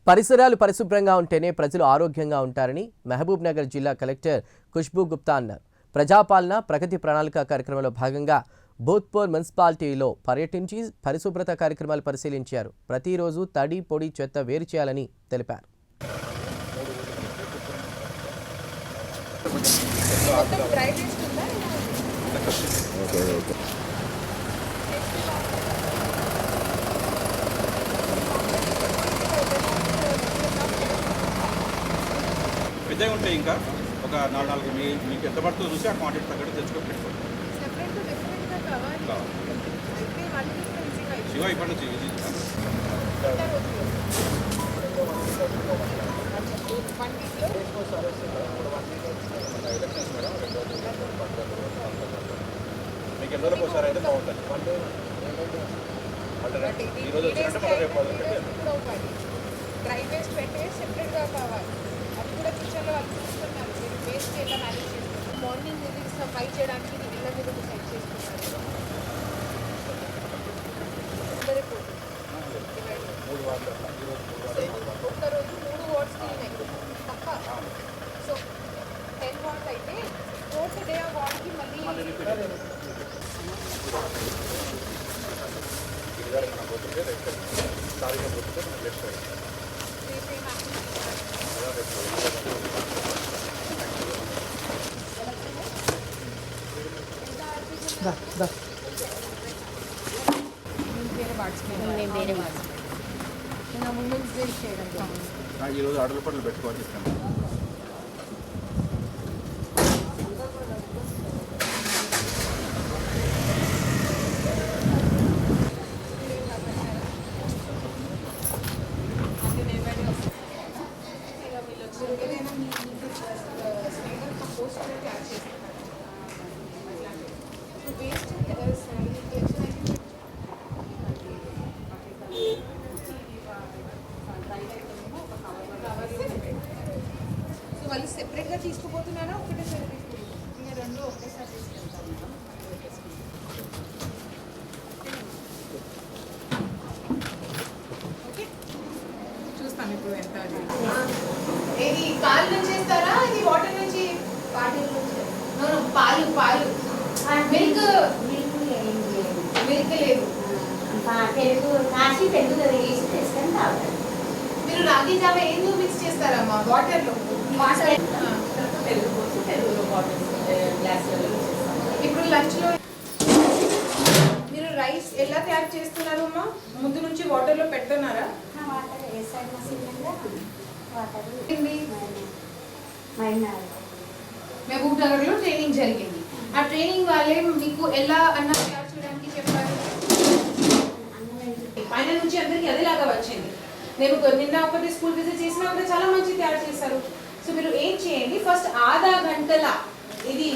పరిసరాలు పరిశుభ్రంగా ఉంటేనే ప్రజలు ఆరోగ్యంగా ఉంటారని మహబూబ్ నగర్ జిల్లా కలెక్టర్ ఖుష్బూ గుప్తా అన్నారు. ప్రజాపాలన ప్రగతి ప్రణాళిక కార్యక్రమంలో భాగంగా భూత్పూర్ మున్సిపాలిటీలో పర్యటించి పరిశుభ్రత కార్యక్రమాలు పరిశీలించారు. ప్రతిరోజు తడి పొడి చెత్త వేరు చేయాలని తెలిపారు. పెద్దగా ఉంటాయి. ఇంకా ఒక 4 మీకు ఎంత పడుతుందో చూసి ఆ క్వాంటిటీ తగ్గట్టు తెచ్చుకొని పెట్టుకోండి. శివ ఇప్పటి నుంచి మీకు ఎన్ని రోజులకు ఒకసారి అయితే బాగుంటుంది. ఈరోజు వచ్చినట్టు రేపు డ్రై వేస్ట్ పెట్టే సెపరేట్గా కావాలి. అది కూడా కిచెన్లో వాళ్ళు చూస్తున్నారు. మీరు వేస్ట్ ఎలా మేనేజ్ చేస్తున్నారు. మార్నింగ్ ఇది సఫై చేయడానికి ఇళ్ళ మీద సెట్ చేస్తున్నారు. ఒక్కరోజు 3 వార్డ్స్ ఉన్నాయి పక్క. సో 10 వార్డ్స్ అయితే 4th డే ఆ వార్డ్కి మళ్ళీ ఈరోజు ఆర్డర్ పనులు పెట్టుకోవాలి. వాళ్ళు సెపరేట్గా తీసుకుపోతున్నారా ఒకటేసారి తీసుకుంటారు? ఇంకా 2 ఒకటేసారి తీసుకెళ్తారు. ఓకే, చూస్తాను ఇప్పుడు ఎంత. ఇది పాలు నుంచి చేస్తారా? ఇది వాటర్ నుంచి? పాలు మిల్క్ లేదు. మీరు రాగి జావ ఏందో మిక్స్ చేస్తారమ్మా? వాటర్లో ఇప్పుడు లంచ్లో మీరు రైస్ ఎలా తయారు చేస్తున్నారు అమ్మా? ముందు నుంచి వాటర్లో పెడుతున్నారా? మహబూబ్ నగర్లో ట్రైనింగ్ జరిగింది. ఆ ట్రైనింగ్ వాళ్ళే మీకు ఎలా అన్నం తయారు చేయడానికి చెప్పారు? పైన నుంచి అందరికి అదేలాగా వచ్చింది. నేను నిన్న ఒకటి స్కూల్ విజిట్ చేసినా కూడా చాలా మంచి తయారు చేశారు. సో మీరు ఏం చేయండి, ఫస్ట్ ½ గంటల ఇది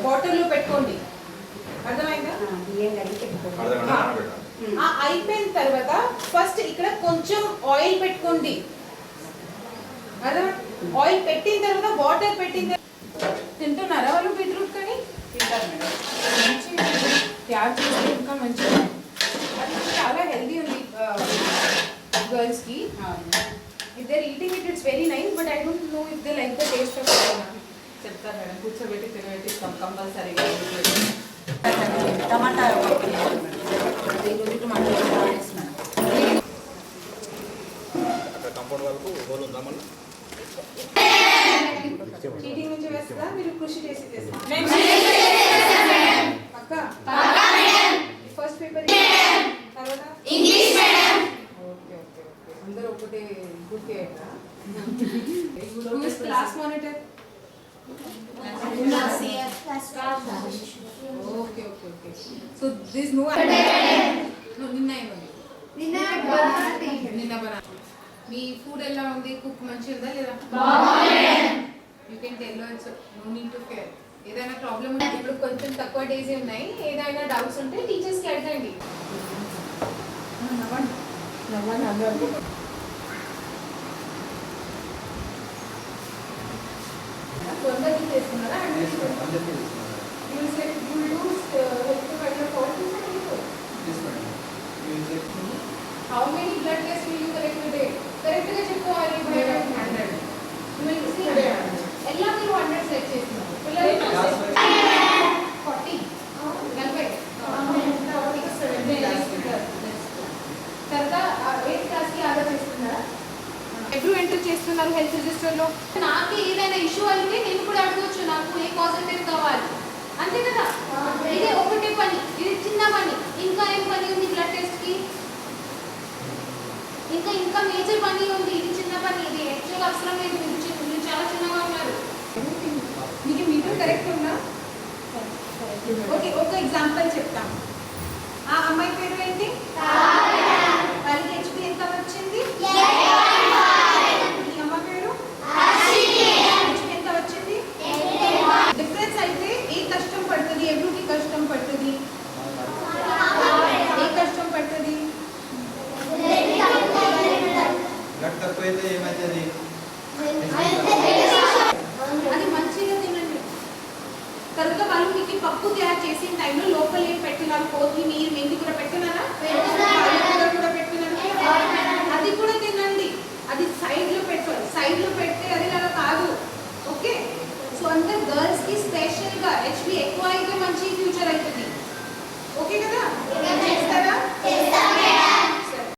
వాటర్లో పెట్టుకోండి. అర్థమైందా? అయిపోయిన తర్వాత ఫస్ట్ ఇక్కడ కొంచెం ఆయిల్ పెట్టుకోండి. అర్థం? ఆయిల్ పెట్టిన తర్వాత వాటర్ పెట్టిన తర్వాత తింటున్నారా వాళ్ళు? బీట్రూట్ కానీ తింటారు మేడం. మంచి తయారు చేస్తే ఇంకా మంచిగా, అది చాలా హెల్దీ ఉంది గర్ల్స్కి. If they're eating it, it's very nice, but I don't know if they like the taste of it. చెప్తాను మేడం, కూర్చోబెట్టి తినబెట్టి కంపల్సరీగా టమాటా కంపౌండ్ వరకు హోల్ ఉందా? మళ్ళీ చీటింగ్ నుంచి వేస్తుందా? మీరు కృషి చేసి పక్క ఫస్ట్ పేపర్ తర్వాత English madam. Okay okay okay, అందరూ ఒకటే గుడ్ చేయరా? Class monitor. Okay okay okay. So this no నిన్న బనా. మీ ఫుడ్ ఎలా ఉంది? కుక్ మంచిగా ఉందా లేదా? You can tell it's no need to care. ఏదైనా ప్రాబ్లమ్ ఉంటే ఇప్పుడు కొంచెం తక్కువ డేస్ ఉన్నాయి. ఏదైనా డౌట్స్ ఉంటే టీచర్స్కి అడగండి. తొందరగా చేస్తున్నారా? How many blood tests will you collect a day? Correct గా చెప్పు. ఎప్పుడు ఎంటర్ చేస్తున్నారు హెల్త్ రిజిస్టర్లో? నాకు ఏదైనా ఇష్యూ అయితే నేను కూడా అడగవచ్చు, నాకు ఏ పాజిటివ్ కావాలి, అంతే కదా. ఇదే ఒకటే పని, ఇది చిన్న పని. ఇంకా ఏం పని ఉంది బ్లడ్ టెస్ట్కి? ఇంకా మేజర్ పని ఉంది. ఇది చిన్న పని, ఇది యాక్చువల్ అవసరం లేదు. మీరు చాలా చిన్నగా ఉన్నారు. మీకు మీటర్ కరెక్ట్ ఉందా? ఓకే, ఒక ఎగ్జాంపుల్ చెప్తాను. ఆ అమ్మాయి పేరు ఏంటి? వాళ్ళకి హెచ్పి ఎంత వచ్చింది? ఈ అమ్మ పేరు హెచ్పి ఎంత వచ్చింది? డిఫరెన్స్ అయితే ఏ కష్టం పడుతుంది? ఎవరికి కష్టం పడుతుంది? ఏ కష్టం పడుతుంది? తక్కువైతే ఏమవుతుంది? అది మంచిగా తినండి. తర్వాత వాళ్ళు మీకు పప్పు తయారు చేసిన టైంలో లోపల ఏం పెట్టినారు? కొత్తిమీర, మెంతి కూడా పెట్టినారా? కూడా పెట్టినారు. అది కూడా తినండి. అది సైడ్లో పెట్టాలి. సైడ్లో పెడితే అది అలా కాదు. ఓకే, సో అందరు గర్ల్స్కి స్పెషల్గా హెచ్పి ఎక్కువ అయితే మంచి ఫ్యూచర్ అవుతుంది. ఓకే కదా.